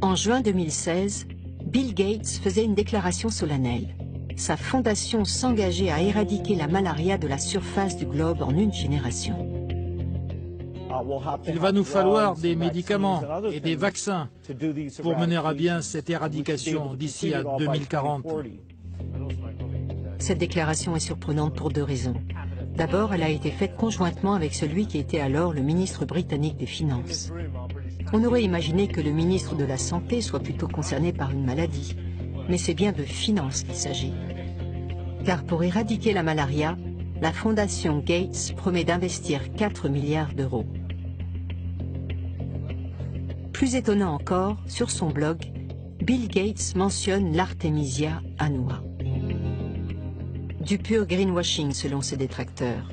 En juin 2016, Bill Gates faisait une déclaration solennelle. Sa fondation s'engageait à éradiquer la malaria de la surface du globe en une génération. Il va nous falloir des médicaments et des vaccins pour mener à bien cette éradication d'ici à 2040. Cette déclaration est surprenante pour deux raisons. D'abord, elle a été faite conjointement avec celui qui était alors le ministre britannique des Finances. On aurait imaginé que le ministre de la Santé soit plutôt concerné par une maladie, mais c'est bien de finances qu'il s'agit. Car pour éradiquer la malaria, la fondation Gates promet d'investir 4 milliards d'euros. Plus étonnant encore, sur son blog, Bill Gates mentionne l'Artemisia annua. Du pur greenwashing selon ses détracteurs.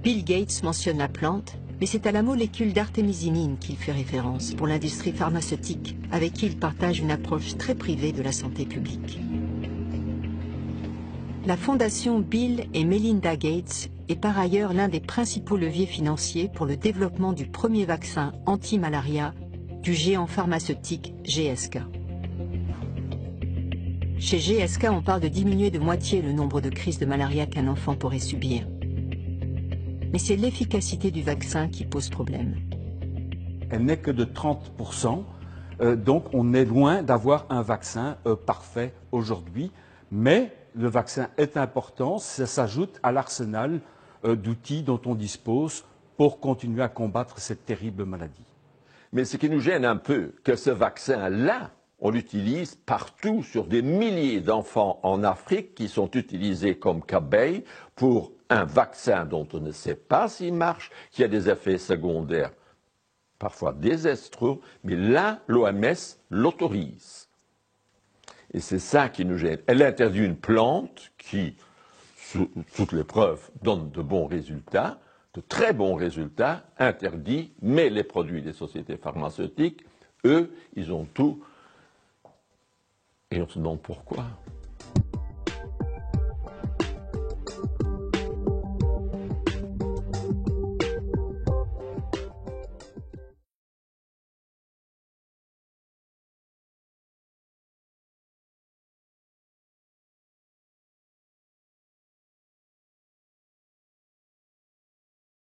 Bill Gates mentionne la plante, mais c'est à la molécule d'artémisinine qu'il fait référence pour l'industrie pharmaceutique, avec qui il partage une approche très privée de la santé publique. La fondation Bill et Melinda Gates est par ailleurs l'un des principaux leviers financiers pour le développement du premier vaccin anti-malaria du géant pharmaceutique GSK. Chez GSK, on parle de diminuer de moitié le nombre de crises de malaria qu'un enfant pourrait subir. Mais c'est l'efficacité du vaccin qui pose problème. Elle n'est que de 30%, donc on est loin d'avoir un vaccin parfait aujourd'hui, mais le vaccin est important, ça s'ajoute à l'arsenal d'outils dont on dispose pour continuer à combattre cette terrible maladie. Mais ce qui nous gêne un peu, que ce vaccin-là, on l'utilise partout sur des milliers d'enfants en Afrique qui sont utilisés comme qu'abeilles pour un vaccin dont on ne sait pas s'il marche, qui a des effets secondaires parfois désastreux, mais là, l'OMS l'autorise. Et c'est ça qui nous gêne. Elle interdit une plante qui, sous toutes les preuves, donne de bons résultats, de très bons résultats, interdit, mais les produits des sociétés pharmaceutiques, eux, ils ont tout. Et on se demande pourquoi.